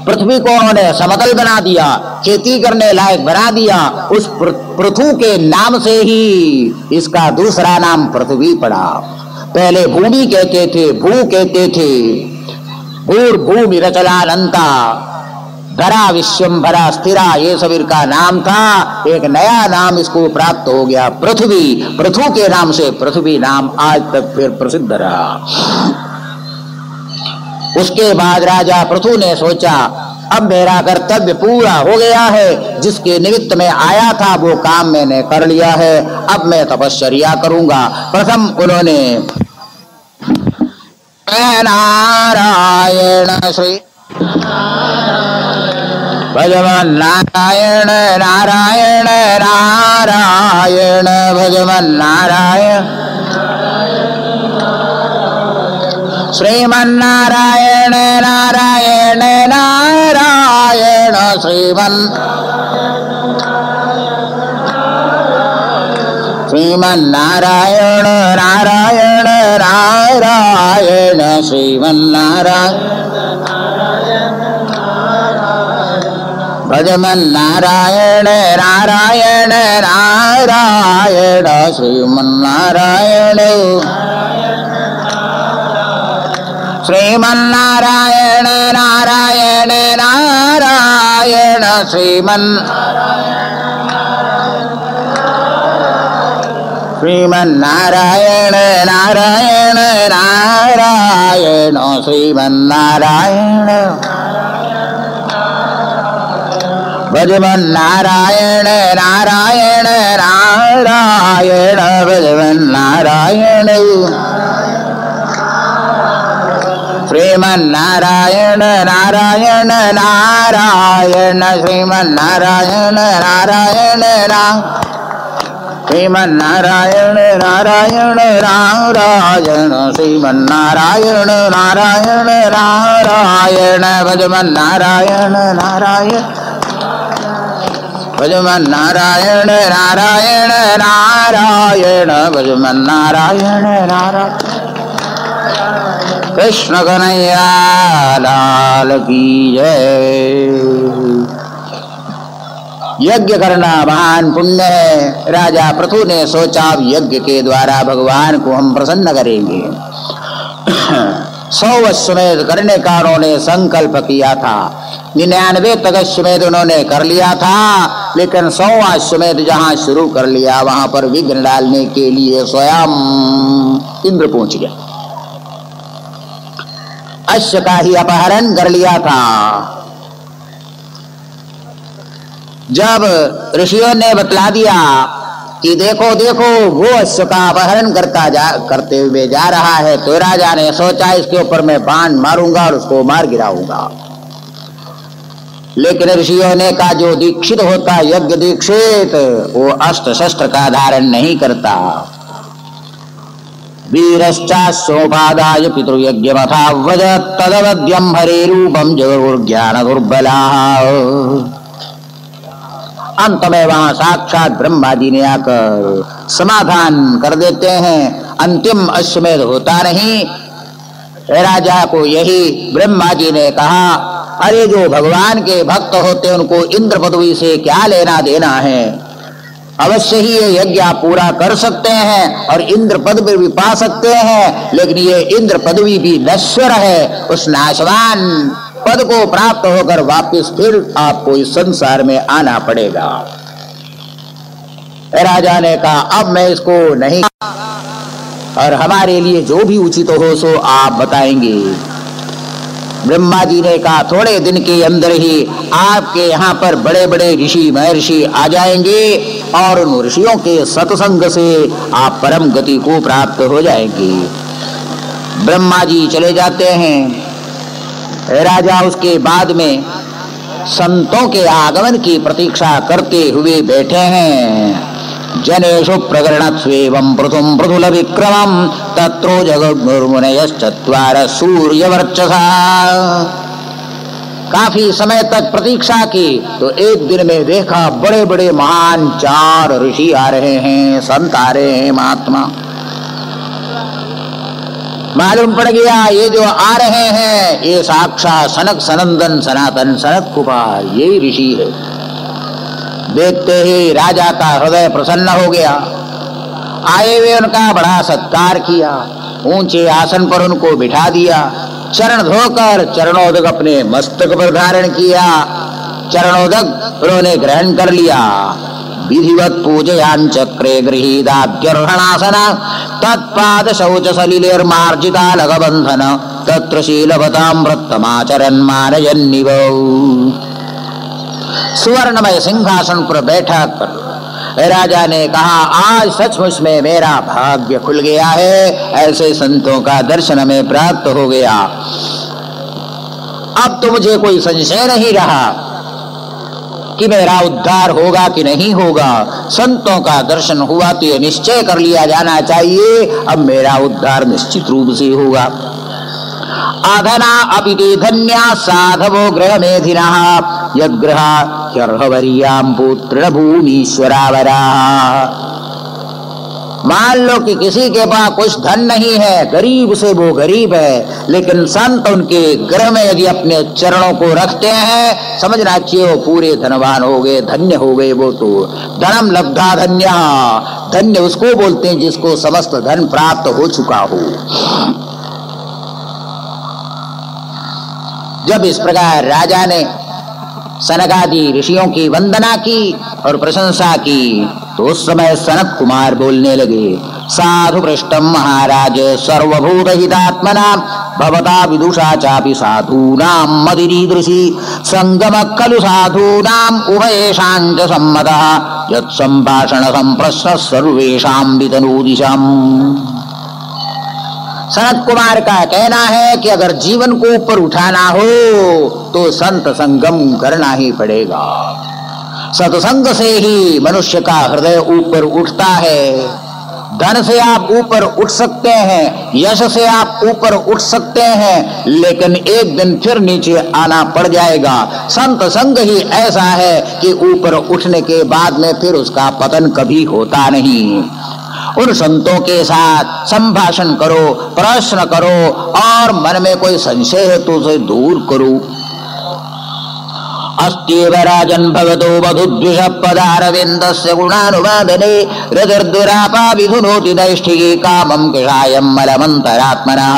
पृथ्वी को उन्होंने समतल बना दिया, खेती करने लायक बना दिया। उस पृथु के नाम से ही इसका दूसरा नाम पृथ्वी पड़ा। पहले भूमि कहते थे, भू कहते थे, भूर्भूमि रचलानंता, धरा विश्वम्भरा स्थिरा, ये सब इनका नाम था। एक नया नाम इसको प्राप्त हो गया पृथ्वी। पृथु के नाम से पृथ्वी नाम आज तक फिर प्रसिद्ध रहा। उसके बाद राजा पृथु ने सोचा अब मेरा कर्तव्य पूरा हो गया है, जिसके निमित्त में आया था वो काम मैंने कर लिया है, अब मैं तपश्चर्या करूंगा। प्रथम उन्होंने नारायण श्री भजमन नारायण नारायण नारायण भजमन नारायण श्रीमन्नारायण नारायण नारायण श्रीमन्नारायण नारायण नारायण श्रीमन्नारायण भजमन्नारायण नारायण नारायण श्रीमन्नारायण श्रीमन्नारायण नारायण नारायण श्रीमन्नारायण नारायण नारायण श्रीमन्नारायण भजमन्नारायण नारायण नारायण भजमन्नारायण श्रीमन्नारायण नारायण नारायण श्रीमन्नारायण नारायण श्रीमन्नारायण नारायण नारायण श्रीमन्नारायण नारायण नारायण भजमन्नारायण नारायण भजमन्नारायण नारायण नारायण भजमन्नारायण नारायण कृष्ण कन्हैया लाल की जय। यज्ञ करना महान पुण्य है। राजा पृथु ने सोचा अब यज्ञ के द्वारा भगवान को हम प्रसन्न करेंगे। 100 अश्वमेध करने का उन्होंने संकल्प किया था। 99 तक अश्वमेध उन्होंने कर लिया था, लेकिन 100वां अश्वमेध जहां शुरू कर लिया वहां पर विघ्न डालने के लिए स्वयं इंद्र पहुंच गया। अश्व का ही अपहरण कर लिया था। जब ऋषियों ने बतला दिया कि देखो देखो वो अश्व का अपहरण करते हुए जा रहा है, तो राजा ने सोचा इसके ऊपर मैं बाण मारूंगा और उसको मार गिराऊंगा। लेकिन ऋषियों ने कहा जो दीक्षित होता यज्ञ दीक्षित वो अस्त्र शस्त्र का धारण नहीं करता। वीरश्चास्योपादाय पितृयज्ञमथा वजत् तदवद्यं हरे रूपम जगुर्ज्ञान दुर्बला। अंत में वहां साक्षात ब्रह्मा जी ने आकर समाधान कर देते हैं। अंतिम अश्वमेध होता नहीं। राजा को यही ब्रह्मा जी ने कहा, अरे जो भगवान के भक्त होते उनको इंद्र पदवी से क्या लेना देना है। अवश्य ही ये यज्ञ आप पूरा कर सकते हैं और इंद्र पदवी भी पा सकते हैं, लेकिन ये इंद्र पदवी भी नश्वर है। उस नाशवान पद को प्राप्त होकर वापस फिर आपको इस संसार में आना पड़ेगा। राजा ने कहा अब मैं इसको नहीं, और हमारे लिए जो भी उचित हो सो आप बताएंगे। ब्रह्मा जी ने कहा थोड़े दिन के अंदर ही आपके यहाँ पर बड़े बड़े ऋषि महर्षि आ जाएंगे और उन ऋषियों के सत्संग से आप परम गति को प्राप्त हो जाएंगे। ब्रह्मा जी चले जाते हैं। राजा उसके बाद में संतों के आगमन की प्रतीक्षा करते हुए बैठे हैं। जनेषु प्रगरणत्वेवं पृथुं पृथुल विक्रमं तत्रो जगद्गुरुमुनयश्चत्वार सूर्यवर्चसा। काफी समय तक प्रतीक्षा की तो एक दिन में देखा बड़े बड़े महान 4 ऋषि आ रहे हैं, संत आ रहे हैं, महात्मा। मालूम पड़ गया ये जो आ रहे हैं ये साक्षात सनक सनंदन सनातन सनक कुमार यही ऋषि है। देखते ही राजा का हृदय प्रसन्न हो गया। आए हुए उनका बड़ा सत्कार किया, ऊंचे आसन पर उनको बिठा दिया, चरण धोकर चरणोदक अपने मस्तक पर धारण किया। चरणोदक उन्होंने ग्रहण कर लिया। विधिवत पूजयान चक्रे गृहीदाद्यर्हणासन तत्पाद शौच सलिलेर्मार्जिता लगबंधन तत्र शीलवतां व्रतमाचरन् मानयन्निव। सुवर्णमय सिंहासन पर बैठा कर राजा ने कहा आज सचमुच में मेरा भाग्य खुल गया है, ऐसे संतों का दर्शन हमें प्राप्त हो गया। अब तो मुझे कोई संशय नहीं रहा कि मेरा उद्धार होगा कि नहीं होगा। संतों का दर्शन हुआ तो ये निश्चय कर लिया जाना चाहिए अब मेरा उद्धार निश्चित रूप से होगा। अधना अपि ते धन्या साधवो गृहमेधिनः यद्गृहा ह्यर्हवर्यां पुत्र भूमीश्वरावरा। मान लो कि किसी के पास कुछ धन नहीं है, गरीब से वो गरीब है, लेकिन संत उनके गृह में यदि अपने चरणों को रखते हैं, समझना चाहिए वो पूरे धनवान हो गए, धन्य हो गए। वो तो धनम लब्धा धन्य, धन्य उसको बोलते हैं जिसको समस्त धन प्राप्त हो चुका हो। जब इस प्रकार राजा ने सनकादि ऋषियों की वंदना की और प्रशंसा की, तो उस समय सनत कुमार बोलने लगे, साधु पृष्ठम महाराज सर्वभूत हितात्मना भवता विदुषा चापि साधूनां मदिरीदृशी संगम खलु साधूनां उभयेषां च सम्मतः यत् संभाषण संप्रश्न सर्वेषां वितनोदिशम्। सनत कुमार का कहना है कि अगर जीवन को ऊपर उठाना हो तो संत संगम करना ही पड़ेगा। सत्संग से ही मनुष्य का हृदय ऊपर उठता है। धन से आप ऊपर उठ सकते हैं, यश से आप ऊपर उठ सकते हैं, लेकिन एक दिन फिर नीचे आना पड़ जाएगा। संत संग ही ऐसा है कि ऊपर उठने के बाद में फिर उसका पतन कभी होता नहीं। उन संतों के साथ संभाषण करो, प्रश्न करो और मन में कोई संशय है तो उसे दूर करो। अस्त्येव राजन् भगतो वधुद्विष पदारविन्दस्य गुणानुवादने हृदिर्दुरापा विधुनोति दैष्ठिके कामं कृशायं मलमन्तरात्मनः।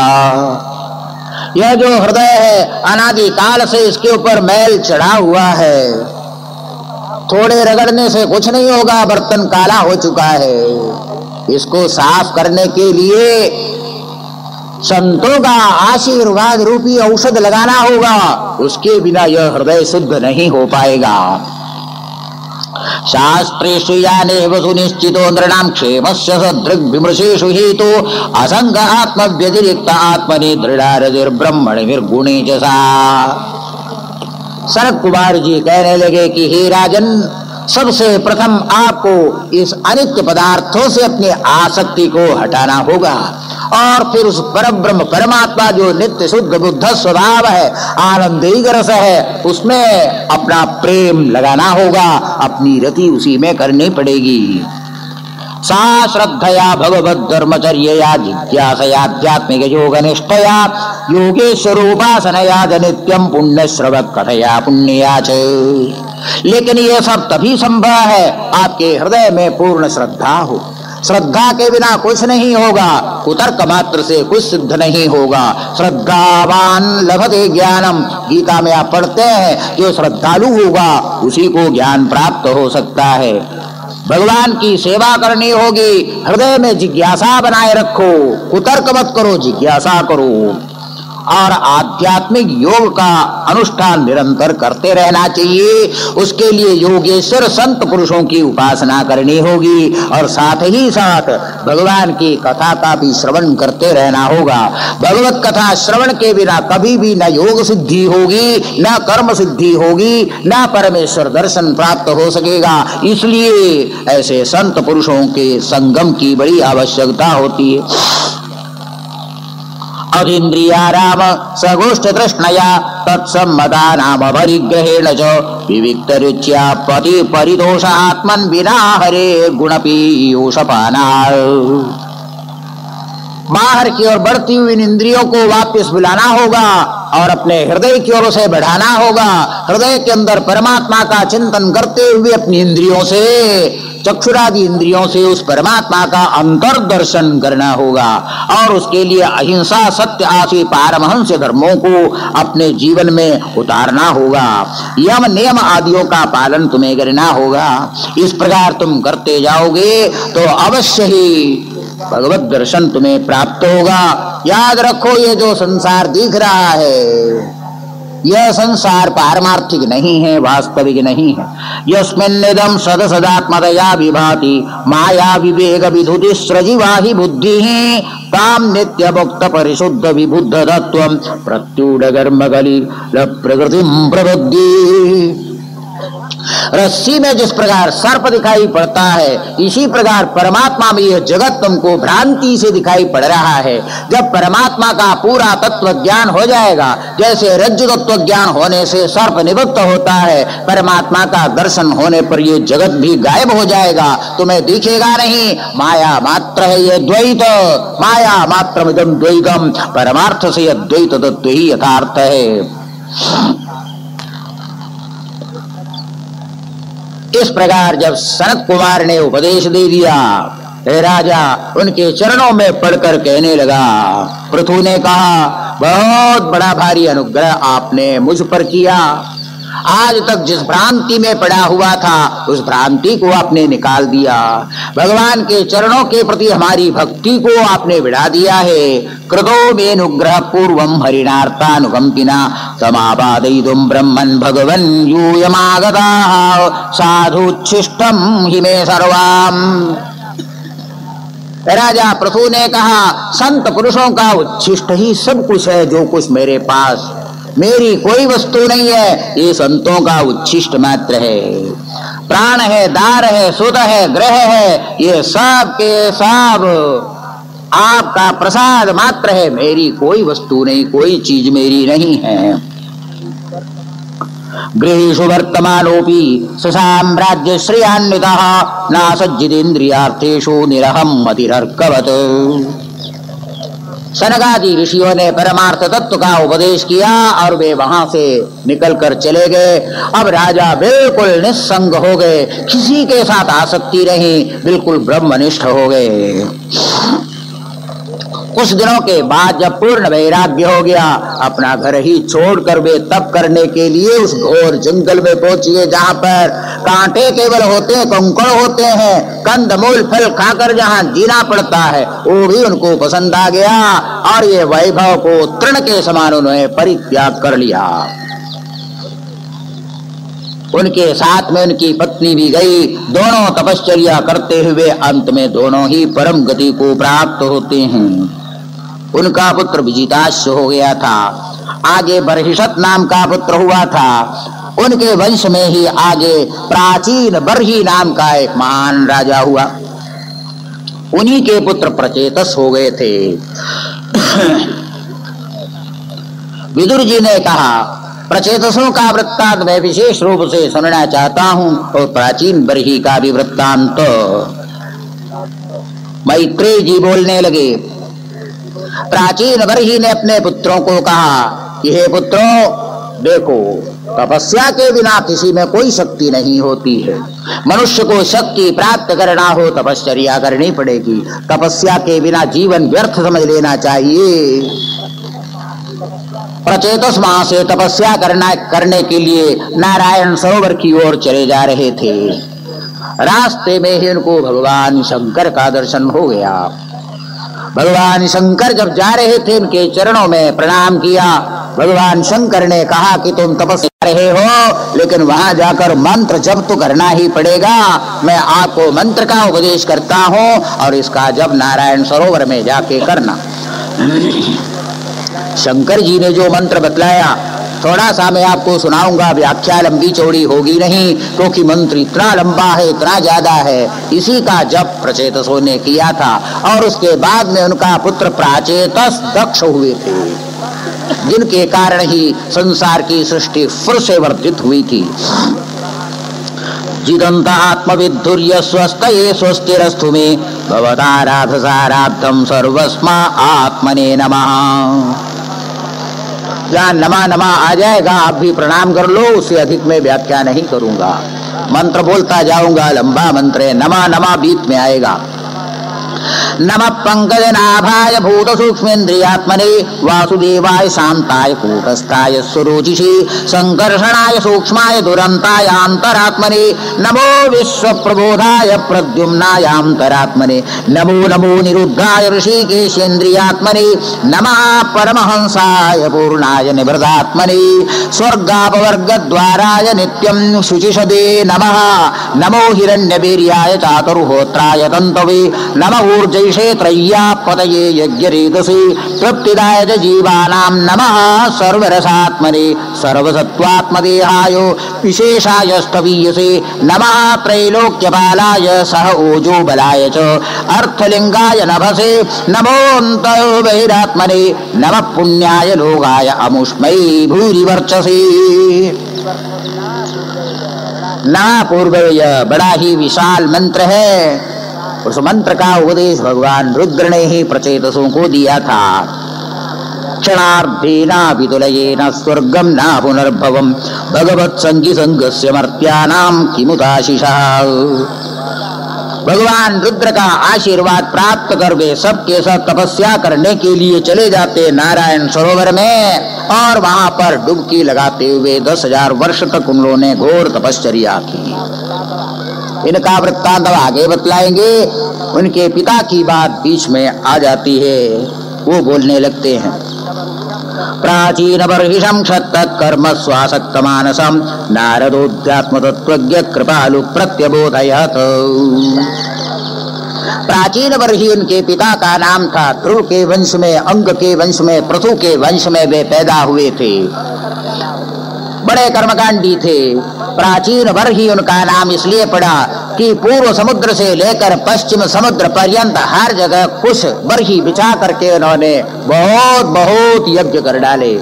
यह जो हृदय है अनादि काल से इसके ऊपर मैल चढ़ा हुआ है, थोड़े रगड़ने से कुछ नहीं होगा, बर्तन काला हो चुका है। इसको साफ करने के लिए संतों का आशीर्वाद रूपी औषध लगाना होगा, उसके बिना यह हृदय शुद्ध नहीं हो पाएगा। शास्त्रेषु यानेव सुनिश्चितो नृणां क्षेमस्य सदृग्विमृशेषु हेतु असंग आत्मव्यतिरिक्त आत्मनि दृढ़ारतिर्ब्रह्मणि निर्गुणे च सा। सनत कुमार जी कहने लगे कि हे राजन, सबसे प्रथम आपको इस अनित्य पदार्थों से अपनी आसक्ति को हटाना होगा और फिर उस परब्रह्म परमात्मा जो नित्य शुद्ध बुद्ध स्वभाव है, आनंदी रस है, उसमें अपना प्रेम लगाना होगा, अपनी रति उसी में करनी पड़ेगी। सा श्रद्धया भगवद्धर्मचर्यया जिज्ञासयाध्यात्मिक योग निष्ठया योगेश्वरोपासनया नित्यं पुण्यश्रवत् कथया पुण्यया च। लेकिन यह सब तभी संभव है आपके हृदय में पूर्ण श्रद्धा हो। श्रद्धा के बिना कुछ नहीं होगा, कुतर्क मात्र से कुछ सिद्ध नहीं होगा। श्रद्धावान लभते ज्ञानम, गीता में आप पढ़ते हैं, जो श्रद्धालु होगा उसी को ज्ञान प्राप्त हो सकता है। भगवान की सेवा करनी होगी, हृदय में जिज्ञासा बनाए रखो, कुतर्क मत करो, जिज्ञासा करो और आध्यात्मिक योग का अनुष्ठान निरंतर करते रहना चाहिए। उसके लिए योगेश्वर संत पुरुषों की उपासना करनी होगी और साथ ही साथ भगवान की कथा का भी श्रवण करते रहना होगा। भगवत कथा श्रवण के बिना कभी भी न योग सिद्धि होगी, न कर्म सिद्धि होगी, न परमेश्वर दर्शन प्राप्त हो सकेगा। इसलिए ऐसे संत पुरुषों के संगम की बड़ी आवश्यकता होती है। अधीन्द्रियाराम सगोष्ठ तृष्णया तत्सम्मता नाम परिग्रहेण च विविक्त रुच्या पति परितोष आत्मन विना हरे गुणपीयूषपाना। बाहर की ओर बढ़ती हुई इन इंद्रियों को वापस बुलाना होगा और अपने हृदय की ओर उसे बढ़ाना होगा। हृदय के अंदर परमात्मा का चिंतन करते हुए अपनी इंद्रियों से, चक्षुरादि इंद्रियों से उस परमात्मा का अंतर्दर्शन करना होगा और उसके लिए अहिंसा, सत्य आदि पारमहंस धर्मों को अपने जीवन में उतारना होगा। यम नियम आदियों का पालन तुम्हें करना होगा। इस प्रकार तुम करते जाओगे तो अवश्य ही भगवत दर्शन तुम्हें प्राप्त होगा। याद रखो, ये जो संसार दिख रहा है यह संसार पारमार्थिक नहीं है, वास्तविक नहीं है। यस्मिन्निदं सद सदात्मतया विभाति माया विवेक विधुति सृजिवाहि बुद्धि ताम नित्य मुक्त परिशुद्ध विबुद्ध तत्वं प्रत्यूढ़ कर्म कलिल प्रकृतिं प्रबुद्धि। रस्सी में जिस प्रकार सर्प दिखाई पड़ता है, इसी प्रकार परमात्मा में यह जगत तुमको भ्रांति से दिखाई पड़ रहा है। जब परमात्मा का पूरा तत्व ज्ञान हो जाएगा, जैसे रज्जु तत्व ज्ञान होने से सर्प निवृत्त होता है, परमात्मा का दर्शन होने पर यह जगत भी गायब हो जाएगा, तुम्हें दिखेगा नहीं। माया मात्र है यह द्वैत, माया मात्र इदं द्वैतम, परमार्थ से यह द्वैत तत्व ही यथार्थ है। इस प्रकार जब सनत कुमार ने उपदेश दे दिया, राजा उनके चरणों में पड़कर कहने लगा। पृथु ने कहा, बहुत बड़ा भारी अनुग्रह आपने मुझ पर किया। आज तक जिस भ्रांति में पड़ा हुआ था, उस भ्रांति को आपने निकाल दिया। भगवान के चरणों के प्रति हमारी भक्ति को आपने बढ़ा दिया है। कृतो मेनुग्रह पूर्वम हरिणार्थानुकंपिना समापादयितुं ब्रह्मन् भगवन् यूयमागताः साधुच्छिष्टं हि मे सर्वाम्। राजा पृथु ने कहा, संत पुरुषों का उच्छिष्ट ही सब कुछ है जो कुछ मेरे पास, मेरी कोई वस्तु नहीं है, ये संतों का उच्छिष्ट मात्र है। प्राण है, दार है, सुध है, ग्रह है, ये सब के सब आपका प्रसाद मात्र है, मेरी कोई वस्तु नहीं, कोई चीज मेरी नहीं है। गृहेषु वर्तमानोपि ससाम्राज्य श्रियान्वितः नासज्जितेन्द्रियार्थेषु निरहम् मतिरर्कवत्। सनकादि ऋषियों ने परमार्थ तत्व का उपदेश किया और वे वहां से निकलकर चले गए। अब राजा बिल्कुल निस्संग हो गए, किसी के साथ आसक्ति नहीं, बिल्कुल ब्रह्मनिष्ठ हो गए। कुछ दिनों के बाद जब पूर्ण वैराग्य हो गया, अपना घर ही छोड़कर वे तप करने के लिए उस घोर जंगल में पहुंचे, जहां पर कांटे केवल होते हैं, कंकड़ होते हैं, कंद मूल फल खाकर जहां जीना पड़ता है, वो भी उनको पसंद आ गया और ये वैभव को तृण के समान उन्होंने परित्याग कर लिया। उनके साथ में उनकी पत्नी भी गई। दोनों तपश्चर्या करते हुए अंत में दोनों ही परम गति को प्राप्त होते हैं। उनका पुत्र विजिताश्व हो गया था, आगे बर्हिषत नाम का पुत्र हुआ था। उनके वंश में ही आगे प्राचीन बर्ही नाम का एक महान राजा हुआ। उन्हीं के पुत्र प्रचेतस हो गए थे। विदुर जी ने कहा, प्रचेतसों का वृत्तांत मैं विशेष रूप से सुनना चाहता हूं और प्राचीन बर्ही का भी वृत्तांत। मैत्रेय जी बोलने लगे। प्राचीन बर्ही ने अपने पुत्रों को कहा कि हे पुत्रों, देखो, तपस्या के बिना किसी में कोई शक्ति नहीं होती है। मनुष्य को शक्ति प्राप्त करना हो तपश्चर्या करनी पड़ेगी। तपस्या के बिना जीवन व्यर्थ समझ लेना चाहिए। प्रचेतस वहां से तपस्या करने के लिए नारायण सरोवर की ओर चले जा रहे थे। रास्ते में ही उनको भगवान शंकर का दर्शन हो गया। भगवान शंकर जब जा रहे थे, उनके चरणों में प्रणाम किया। भगवान शंकर ने कहा कि तुम तपस्या रहे हो, लेकिन वहां जाकर मंत्र जप तो करना ही पड़ेगा। मैं आपको मंत्र का उपदेश करता हूं और इसका जप नारायण सरोवर में जाके करना। शंकर जी ने जो मंत्र बतलाया, थोड़ा सा मैं आपको सुनाऊंगा। व्याख्या लंबी चौड़ी होगी नहीं, क्योंकि मंत्र इतना लंबा है, इतना ज्यादा है। इसी का जप प्रचेतसों ने किया था और उसके बाद में उनका पुत्र प्राचेतस दक्ष हुए थे, जिनके कारण ही संसार की सृष्टि फिर से वर्धित हुई थी। जिदंत आत्मविद्धुर्य स्वस्थये स्वस्तिरस्तु मे भवताराधसाराब्धं सर्वस्मा आत्मने नमः। जहाँ नमा नमा आ जाएगा, आप भी प्रणाम कर लो, उससे अधिक मैं व्याख्या नहीं करूंगा। मंत्र बोलता जाऊंगा, लंबा मंत्र है, नमा नमा बीच में आएगा। नमः पंकजनाभाय भूत सूक्ष्मेन्द्रियात्मने वासुदेवाय शांताय कूटस्थाय सुरुचिषे संकर्षणाय सूक्ष्माय दुरंताय अंतरात्मने नमो विश्वप्रबोधाय प्रद्युम्नाय अंतरात्मने नमो नमो निरुद्धाय ऋषिकेशेन्द्रियात्मने नमः परमहंसाय पूर्णाय निवृदात्मने स्वर्गापवर्गद्वाराय नित्यं शुचिषदे नमः नमो हिरण्यवीर्याय चातुर्होत्राय तन्तवे नमः ऊर्ज जैसे त्रय्या पतये यज्ञरेतसे तृप्तिदाय जीवानां नमः सर्वरसात्मने सर्वसत्त्वात्मदेहाय विशेषाय स्तवीयसे नमः त्रैलोक्यपालाय सह ओजो बलाय च अर्थलिंगाय नभसे नमोऽन्तर्बहिरात्मने नमः पुण्याय लोकाय अमुष्मै भूरिवर्चसे। ना पूर्व यह बड़ा ही विशाल मंत्र है। उस मंत्र का उपदेश भगवान रुद्र ने ही प्रचेतसों को दिया था। क्षणार्धेना विदुलयेन स्वर्गम न पुनर्भवम भगवत संगी संगस्य मर्त्यानां किमुताशिषः। भगवान रुद्र का आशीर्वाद प्राप्त कर वे सबके सब तपस्या करने के लिए चले जाते नारायण सरोवर में, और वहां पर डुबकी लगाते हुए 10,000 वर्ष तक उन लोगों ने घोर तपश्चर्या की। इनका वृत्तांत आगे बतलाएंगे। उनके पिता की बात बीच में आ जाती है। वो बोलने लगते हैं, प्राचीन बर्हिषं क्षत्त कर्म स्वासक्त मानसम नारदोध्यात्म तत्वज्ञ कृपालु प्रत्यबोधयत। प्राचीन बर्ही उनके पिता का नाम था। ध्रुव के वंश में, अंग के वंश में, पृथु के वंश में वे पैदा हुए थे। बड़े कर्मकांडी थे। प्राचीन बर्ही उनका नाम इसलिए पड़ा कि पूर्व समुद्र से लेकर पश्चिम समुद्र पर्यंत हर जगह कुश बर्ही बिछा करके उन्होंने बहुत बहुत यज्ञ कर डाले।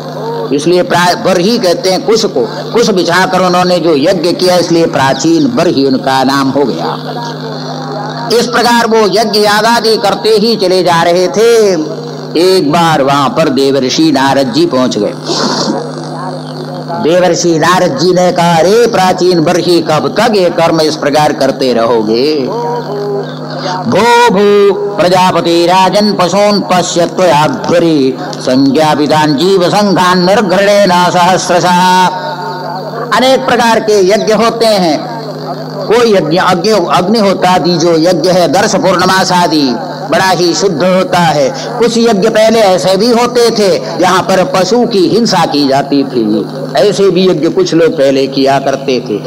इसलिए बर्ही कहते हैं कुश को। कुश बिछाकर उन्होंने जो यज्ञ किया, इसलिए प्राचीन बर्ही उनका नाम हो गया। इस प्रकार वो यज्ञ यागादि करते ही चले जा रहे थे। एक बार वहां पर देवर्षि नारद जी पहुंच गए। देवर्षि नारद जी ने कहा, अरे प्राचीन बर्ही, कब तक ये कर्म इस प्रकार करते रहोगे? भो भू प्रजापति राजन पशून पश्यत्वयाध्वरि संज्ञापितान जीव संघान निर्घृणेन सहस्रशः। अनेक प्रकार के यज्ञ होते हैं। कोई यज्ञ अग्निहोत्रादि जो यज्ञ है, दर्श पूर्णमास आदि बड़ा ही शुद्ध होता है। कुछ यज्ञ पहले ऐसे भी होते थे यहाँ पर पशु की हिंसा की जाती थी। ऐसे भी यज्ञ कुछ लोग पहले किया करते थे।